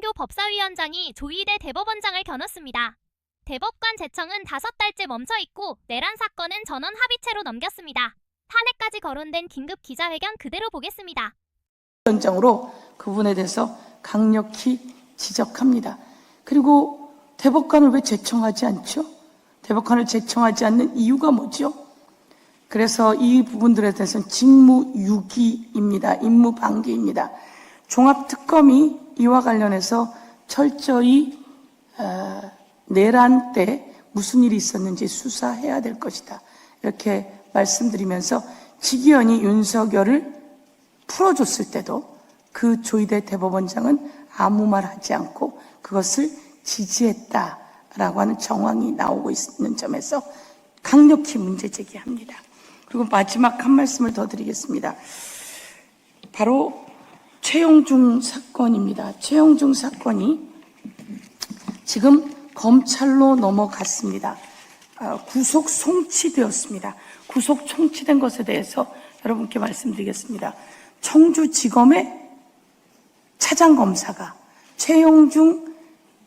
최영교 법사위원장이 조희대 대법원장을 겨눴습니다. 대법관 제청은 5달째 멈춰있고 내란 사건은 전원 합의체로 넘겼습니다. 탄핵까지 거론된 긴급 기자회견 그대로 보겠습니다. 위원장으로 그 부분에 대해서 강력히 지적합니다. 그리고 대법관을 왜 제청하지 않죠? 대법관을 제청하지 않는 이유가 뭐죠? 그래서 이 부분들에 대해서는 직무유기입니다. 임무방기입니다. 종합특검이 이와 관련해서 철저히 내란 때 무슨 일이 있었는지 수사해야 될 것이다. 이렇게 말씀드리면서 직위원이 윤석열을 풀어줬을 때도 그 조희대 대법원장은 아무 말 하지 않고 그것을 지지했다라고 하는 정황이 나오고 있는 점에서 강력히 문제 제기합니다. 그리고 마지막 한 말씀을 더 드리겠습니다. 바로 최영중 사건입니다. 최영중 사건이 지금 검찰로 넘어갔습니다. 구속 송치되었습니다. 구속 송치된 것에 대해서 여러분께 말씀드리겠습니다. 청주지검의 차장검사가 최영중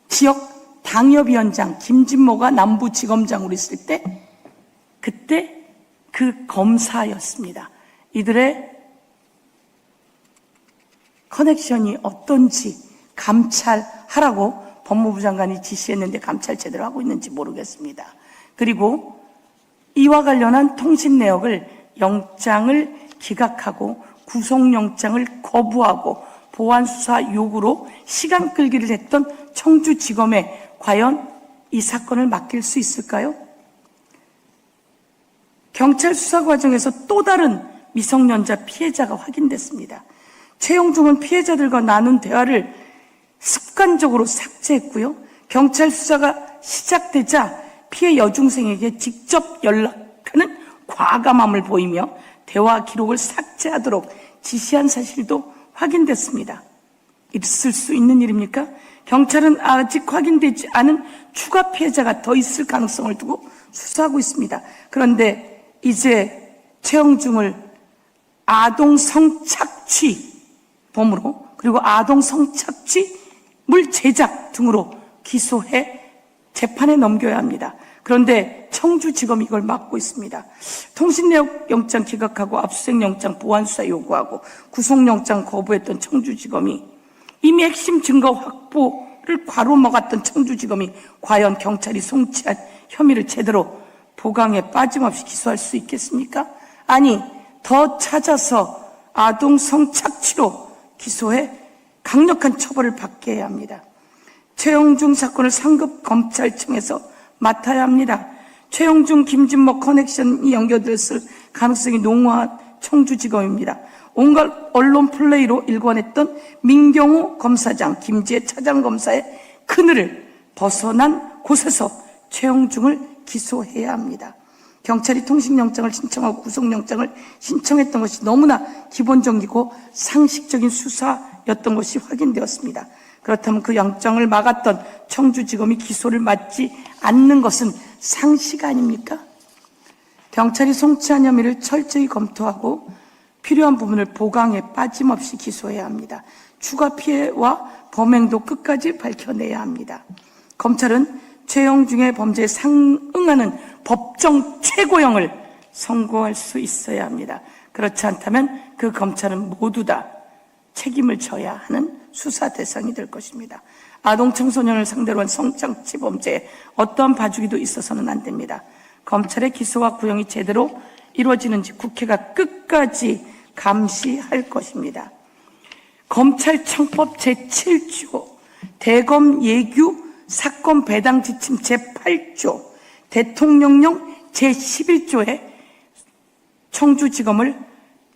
지역 당협위원장 김진모가 남부지검장으로 있을 때 그때 그 검사였습니다. 이들의 커넥션이 어떤지 감찰하라고 법무부 장관이 지시했는데 감찰 제대로 하고 있는지 모르겠습니다. 그리고 이와 관련한 통신 내역을 영장을 기각하고 구속영장을 거부하고 보완수사 요구로 시간 끌기를 했던 청주지검에 과연 이 사건을 맡길 수 있을까요? 경찰 수사 과정에서 또 다른 미성년자 피해자가 확인됐습니다. 최영중은 피해자들과 나눈 대화를 습관적으로 삭제했고요. 경찰 수사가 시작되자 피해 여중생에게 직접 연락하는 과감함을 보이며 대화 기록을 삭제하도록 지시한 사실도 확인됐습니다. 있을 수 있는 일입니까? 경찰은 아직 확인되지 않은 추가 피해자가 더 있을 가능성을 두고 수사하고 있습니다. 그런데 이제 최영중을 아동 성착취범으로 그리고 아동 성착취물 제작 등으로 기소해 재판에 넘겨야 합니다. 그런데 청주지검이 이걸 막고 있습니다. 통신내역 영장 기각하고 압수수색영장 보완수사 요구하고 구속영장 거부했던 청주지검이 이미 핵심 증거 확보를 과로먹었던 청주지검이 과연 경찰이 송치한 혐의를 제대로 보강에 빠짐없이 기소할 수 있겠습니까? 아니, 더 찾아서 아동 성착취로 기소해 강력한 처벌을 받게 해야 합니다. 최영중 사건을 상급 검찰청에서 맡아야 합니다. 최영중, 김진모 커넥션이 연결됐을 가능성이 농후한 청주지검입니다. 온갖 언론 플레이로 일관했던 민경호 검사장, 김지혜 차장검사의 그늘을 벗어난 곳에서 최영중을 기소해야 합니다. 경찰이 통신영장을 신청하고 구속영장을 신청했던 것이 너무나 기본적이고 상식적인 수사였던 것이 확인되었습니다. 그렇다면 그 영장을 막았던 청주지검이 기소를 맡지 않는 것은 상식 아닙니까? 경찰이 송치한 혐의를 철저히 검토하고 필요한 부분을 보강해 빠짐없이 기소해야 합니다. 추가 피해와 범행도 끝까지 밝혀내야 합니다. 검찰은 최영중의 범죄에 상응하는 법정 최고형을 선고할 수 있어야 합니다. 그렇지 않다면 그 검찰은 모두 다 책임을 져야 하는 수사 대상이 될 것입니다. 아동 청소년을 상대로 한 성착취 범죄에 어떠한 봐주기도 있어서는 안 됩니다. 검찰의 기소와 구형이 제대로 이루어지는지 국회가 끝까지 감시할 것입니다. 검찰청법 제7조 대검 예규 사건 배당 지침 제8조 대통령령 제11조에 청주지검을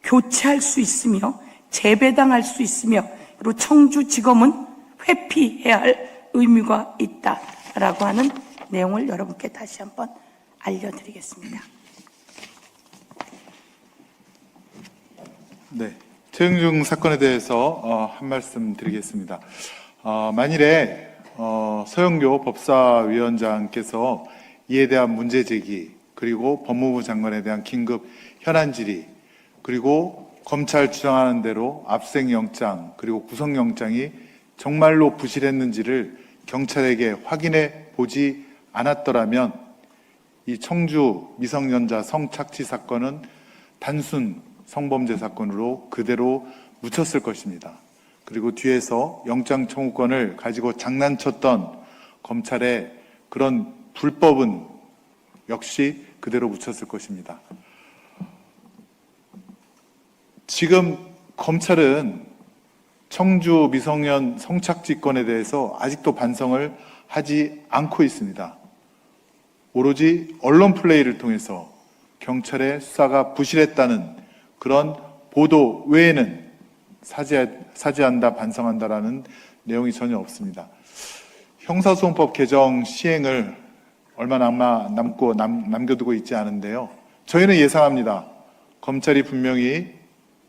교체할 수 있으며 재배당할 수 있으며 그리고 청주지검은 회피해야 할 의무가 있다라고 하는 내용을 여러분께 다시 한번 알려드리겠습니다. 네, 최영중 사건에 대해서 한 말씀 드리겠습니다. 만일에 서영교 법사위원장께서 이에 대한 문제 제기, 그리고 법무부 장관에 대한 긴급 현안 질의, 그리고 검찰 주장하는 대로 압수수색영장 그리고 구속영장이 정말로 부실했는지를 경찰에게 확인해 보지 않았더라면 이 청주 미성년자 성착취 사건은 단순 성범죄 사건으로 그대로 묻혔을 것입니다. 그리고 뒤에서 영장 청구권을 가지고 장난쳤던 검찰의 그런 불법은 역시 그대로 묻혔을 것입니다. 지금 검찰은 청주 미성년 성착취건에 대해서 아직도 반성을 하지 않고 있습니다. 오로지 언론 플레이를 통해서 경찰의 수사가 부실했다는 그런 보도 외에는 사죄한다, 반성한다라는 내용이 전혀 없습니다. 형사소송법 개정 시행을 얼마 남겨두고 있지 않은데요. 저희는 예상합니다. 검찰이 분명히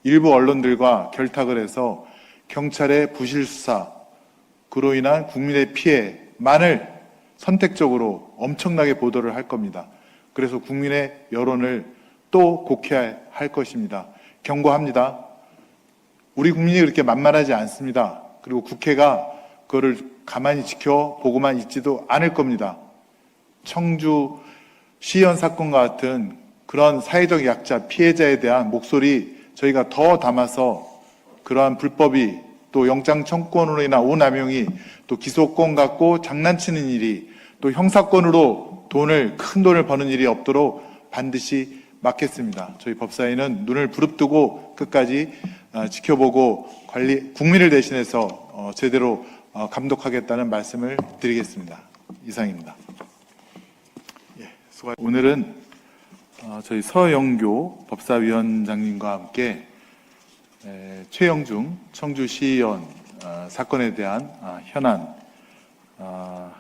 일부 언론들과 결탁을 해서 경찰의 부실 수사, 그로 인한 국민의 피해만을 선택적으로 엄청나게 보도를 할 겁니다. 그래서 국민의 여론을 또 곡해할 것입니다. 경고합니다. 우리 국민이 그렇게 만만하지 않습니다. 그리고 국회가 그거를 가만히 지켜보고만 있지도 않을 겁니다. 청주 시연 사건과 같은 그런 사회적 약자, 피해자에 대한 목소리 저희가 더 담아서 그러한 불법이 또 영장 청구권으로 인한 오남용이 또 기소권 갖고 장난치는 일이 또 형사권으로 큰 돈을 버는 일이 없도록 반드시 막겠습니다. 저희 법사위는 눈을 부릅뜨고 끝까지 지켜보고 국민을 대신해서 제대로 감독하겠다는 말씀을 드리겠습니다. 이상입니다. 오늘은 저희 서영교 법사위원장님과 함께 최영중 청주시의원 사건에 대한 현안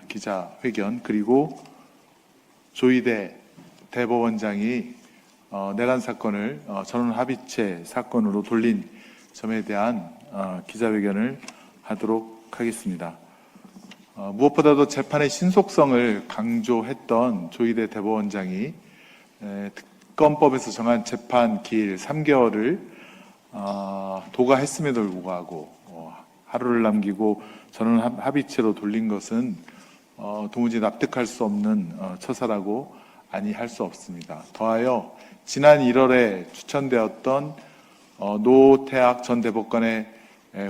기자회견, 그리고 조희대 대법원장이 내란 사건을 전원 합의체 사건으로 돌린 점에 대한 기자회견을 하도록 하겠습니다. 무엇보다도 재판의 신속성을 강조했던 조희대 대법원장이 특검법에서 정한 재판 기일 3개월을 도과했음에도 불구하고 하루를 남기고 전원 합의체로 돌린 것은 도무지 납득할 수 없는 처사라고 아니할 수 없습니다. 더하여 지난 1월에 추천되었던 노태학 전 대법관의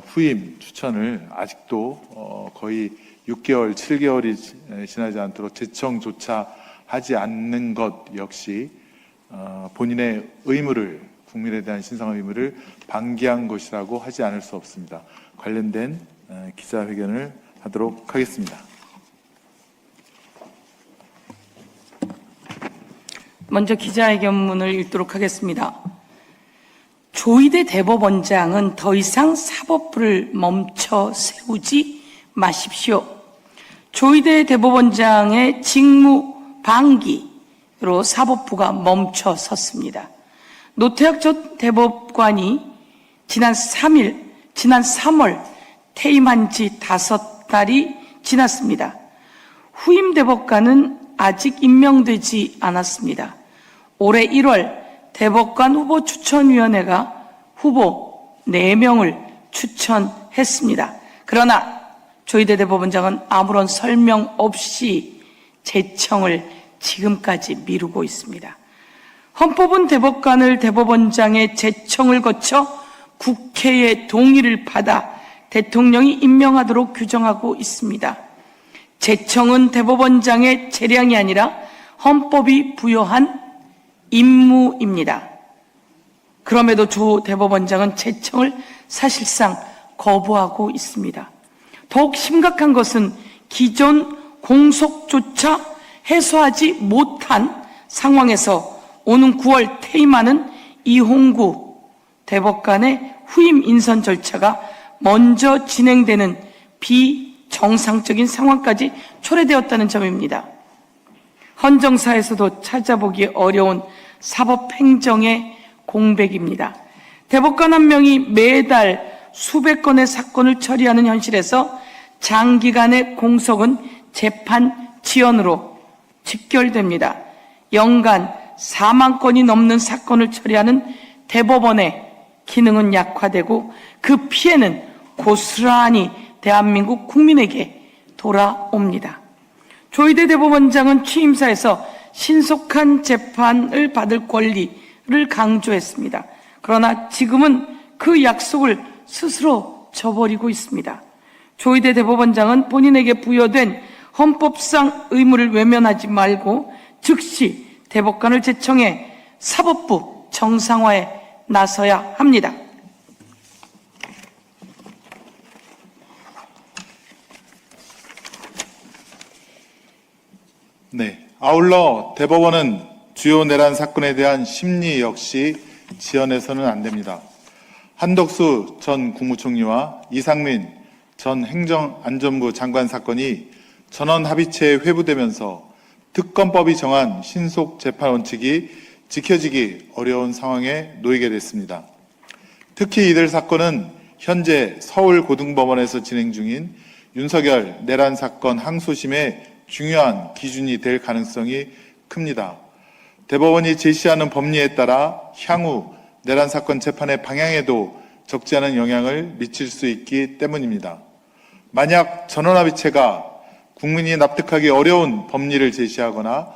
후임 추천을 아직도 거의 6개월, 7개월이 지나지 않도록 제청조차 하지 않는 것 역시 본인의 의무를, 국민에 대한 신성한 의무를 방기한 것이라고 하지 않을 수 없습니다. 관련된 기자회견을 하도록 하겠습니다. 먼저 기자회견문을 읽도록 하겠습니다. 조희대 대법원장은 더 이상 사법부를 멈춰 세우지 마십시오. 조희대 대법원장의 직무 방기로 사법부가 멈춰 섰습니다. 노태학 전 대법관이 지난 3월 퇴임한 지 5달이 지났습니다. 후임 대법관은 아직 임명되지 않았습니다. 올해 1월 대법관 후보 추천위원회가 후보 4명을 추천했습니다. 그러나 조희대 대법원장은 아무런 설명 없이 제청을 지금까지 미루고 있습니다. 헌법은 대법관을 대법원장의 제청을 거쳐 국회의 동의를 받아 대통령이 임명하도록 규정하고 있습니다. 제청은 대법원장의 재량이 아니라 헌법이 부여한 임무입니다. 그럼에도 조 대법원장은 제청을 사실상 거부하고 있습니다. 더욱 심각한 것은 기존 공석조차 해소하지 못한 상황에서 오는 9월 퇴임하는 이홍구 대법관의 후임 인선 절차가 먼저 진행되는 비정상적인 상황까지 초래되었다는 점입니다. 헌정사에서도 찾아보기 어려운 사법행정의 공백입니다. 대법관 한 명이 매달 수백 건의 사건을 처리하는 현실에서 장기간의 공석은 재판 지연으로 직결됩니다. 연간 4만 건이 넘는 사건을 처리하는 대법원의 기능은 약화되고 그 피해는 고스란히 대한민국 국민에게 돌아옵니다. 조희대 대법원장은 취임사에서 신속한 재판을 받을 권리를 강조했습니다. 그러나 지금은 그 약속을 스스로 저버리고 있습니다. 조희대 대법원장은 본인에게 부여된 헌법상 의무를 외면하지 말고 즉시 대법관을 제청해 사법부 정상화에 나서야 합니다. 네. 아울러 대법원은 주요 내란 사건에 대한 심리 역시 지연해서는 안 됩니다. 한덕수 전 국무총리와 이상민 전 행정안전부 장관 사건이 전원합의체에 회부되면서 특검법이 정한 신속 재판 원칙이 지켜지기 어려운 상황에 놓이게 됐습니다. 특히 이들 사건은 현재 서울고등법원에서 진행 중인 윤석열 내란 사건 항소심의 중요한 기준이 될 가능성이 큽니다. 대법원이 제시하는 법리에 따라 향후 내란 사건 재판의 방향에도 적지 않은 영향을 미칠 수 있기 때문입니다. 만약 전원합의체가 국민이 납득하기 어려운 법리를 제시하거나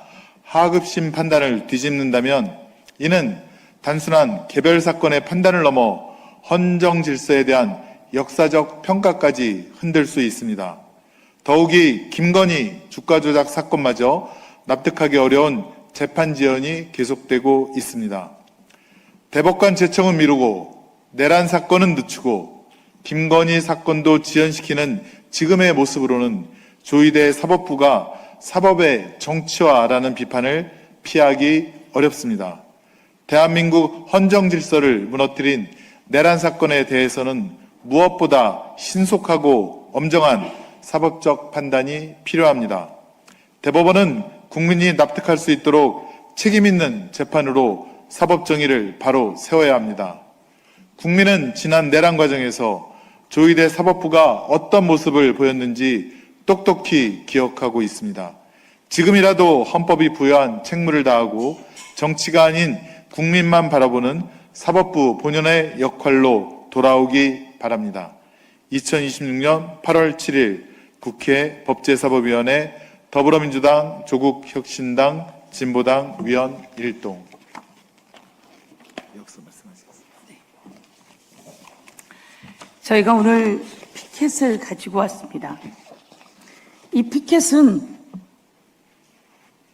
하급심 판단을 뒤집는다면 이는 단순한 개별 사건의 판단을 넘어 헌정 질서에 대한 역사적 평가까지 흔들 수 있습니다. 더욱이 김건희 주가 조작 사건마저 납득하기 어려운 재판 지연이 계속되고 있습니다. 대법관 제청은 미루고 내란 사건은 늦추고 김건희 사건도 지연시키는 지금의 모습으로는 조희대 사법부가 사법의 정치화라는 비판을 피하기 어렵습니다. 대한민국 헌정 질서를 무너뜨린 내란 사건에 대해서는 무엇보다 신속하고 엄정한 사법적 판단이 필요합니다. 대법원은 국민이 납득할 수 있도록 책임 있는 재판으로 사법 정의를 바로 세워야 합니다. 국민은 지난 내란 과정에서 조희대 사법부가 어떤 모습을 보였는지 똑똑히 기억하고 있습니다. 지금이라도 헌법이 부여한 책무를 다하고 정치가 아닌 국민만 바라보는 사법부 본연의 역할로 돌아오기 바랍니다. 2026년 8월 7일 국회 법제사법위원회 더불어민주당, 조국혁신당, 진보당 위원 1동. 저희가 오늘 피켓을 가지고 왔습니다. 이 피켓은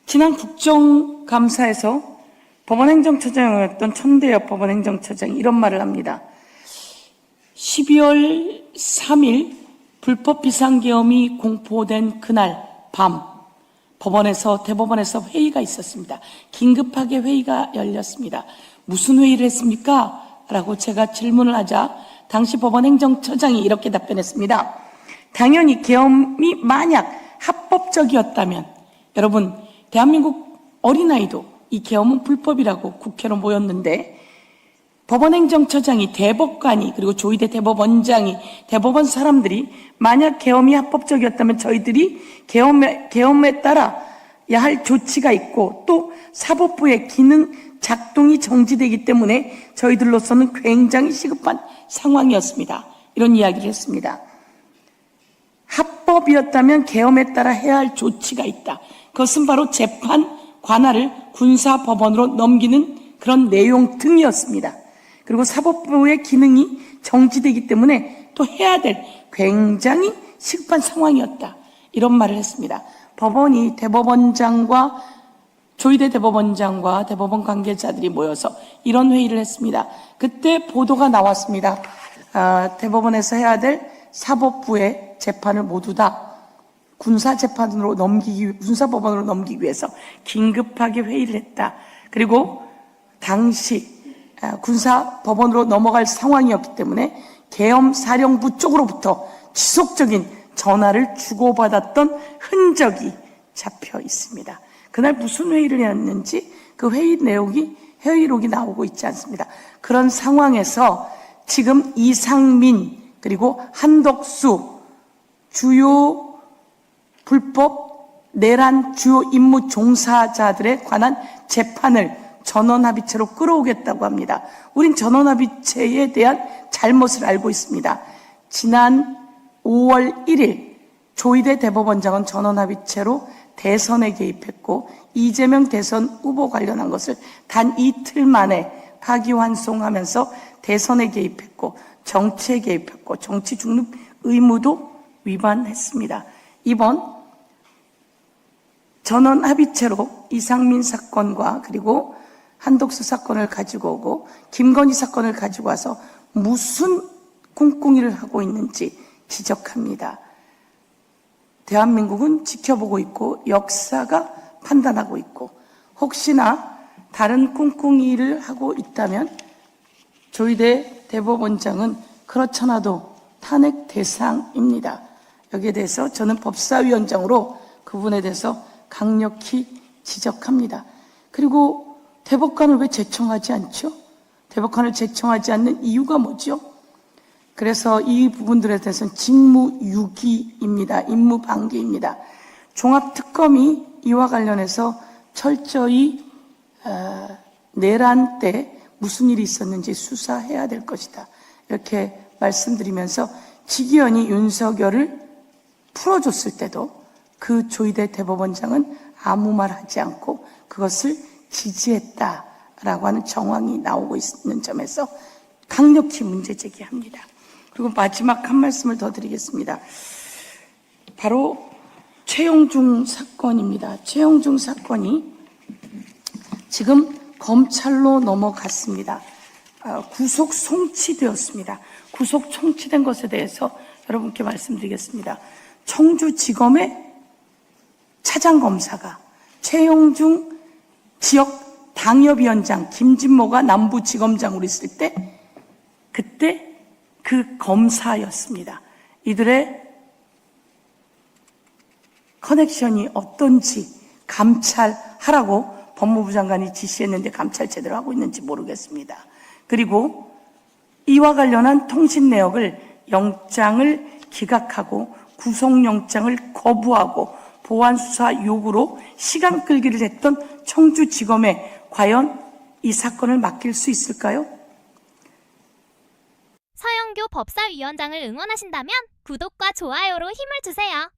지난 국정감사에서 법원행정처장이었던 천대엽 법원행정처장이 이런 말을 합니다. 12월 3일 불법 비상계엄이 공포된 그날 밤 대법원에서 회의가 있었습니다. 긴급하게 회의가 열렸습니다. 무슨 회의를 했습니까? 라고 제가 질문을 하자 당시 법원행정처장이 이렇게 답변했습니다. 당연히 계엄이 만약 합법적이었다면 여러분 대한민국 어린아이도 이 계엄은 불법이라고 국회로 모였는데 법원행정처장이 대법관이 그리고 조희대 대법원장이 대법원 사람들이 만약 계엄이 합법적이었다면 저희들이 계엄에 따라야 할 조치가 있고 또 사법부의 기능 작동이 정지되기 때문에 저희들로서는 굉장히 시급한 상황이었습니다. 이런 이야기를 했습니다. 합법이었다면 계엄에 따라 해야 할 조치가 있다. 그것은 바로 재판 관할을 군사법원으로 넘기는 그런 내용 등이었습니다. 그리고 사법부의 기능이 정지되기 때문에 또 해야 될 굉장히 시급한 상황이었다. 이런 말을 했습니다. 법원이 대법원장과 조희대 대법원장과 대법원 관계자들이 모여서 이런 회의를 했습니다. 그때 보도가 나왔습니다. 대법원에서 해야 될 사법부의 재판을 모두 다 군사법원으로 넘기기 위해서 긴급하게 회의를 했다. 그리고 당시 군사법원으로 넘어갈 상황이었기 때문에 계엄사령부 쪽으로부터 지속적인 전화를 주고받았던 흔적이 잡혀 있습니다. 그날 무슨 회의를 했는지 그 회의록이 나오고 있지 않습니다. 그런 상황에서 지금 이상민 그리고 한덕수 주요 불법 내란 주요 임무 종사자들에 관한 재판을 전원합의체로 끌어오겠다고 합니다. 우린 전원합의체에 대한 잘못을 알고 있습니다. 지난 5월 1일 조희대 대법원장은 전원합의체로 대선에 개입했고 이재명 대선 후보 관련한 것을 단 이틀 만에 파기환송하면서 대선에 개입했고 정치에 개입했고 정치 중립 의무도 위반했습니다. 이번 전원합의체로 이상민 사건과 그리고 한독수 사건을 가지고 오고 김건희 사건을 가지고 와서 무슨 꿍꿍이를 하고 있는지 지적합니다. 대한민국은 지켜보고 있고 역사가 판단하고 있고 혹시나 다른 꿍꿍이를 하고 있다면 조희대 대법원장은 그렇잖아도 탄핵 대상입니다. 여기에 대해서 저는 법사위원장으로 그 부분에 대해서 강력히 지적합니다. 그리고 대법관을 왜 제청하지 않죠? 대법관을 제청하지 않는 이유가 뭐죠? 그래서 이 부분들에 대해서는 직무유기입니다. 임무방기입니다. 종합특검이 이와 관련해서 철저히 내란 때 무슨 일이 있었는지 수사해야 될 것이다. 이렇게 말씀드리면서 직위원이 윤석열을 풀어줬을 때도 그 조희대 대법원장은 아무 말 하지 않고 그것을 지지했다라고 하는 정황이 나오고 있는 점에서 강력히 문제 제기합니다. 그리고 마지막 한 말씀을 더 드리겠습니다. 바로 최영중 사건입니다. 최영중 사건이 지금 검찰로 넘어갔습니다. 구속 송치되었습니다. 구속 송치된 것에 대해서 여러분께 말씀드리겠습니다. 청주지검의 차장검사가 최영중 지역 당협위원장 김진모가 남부지검장으로 있을 때 그때 그 검사였습니다. 이들의 커넥션이 어떤지 감찰하라고 법무부 장관이 지시했는데 감찰 제대로 하고 있는지 모르겠습니다. 그리고 이와 관련한 통신 내역을 영장을 기각하고 구속영장을 거부하고 보완수사 요구로 시간 끌기를 했던 청주지검에 과연 이 사건을 맡길 수 있을까요? 서영교 법사위원장을 응원하신다면 구독과 좋아요로 힘을 주세요.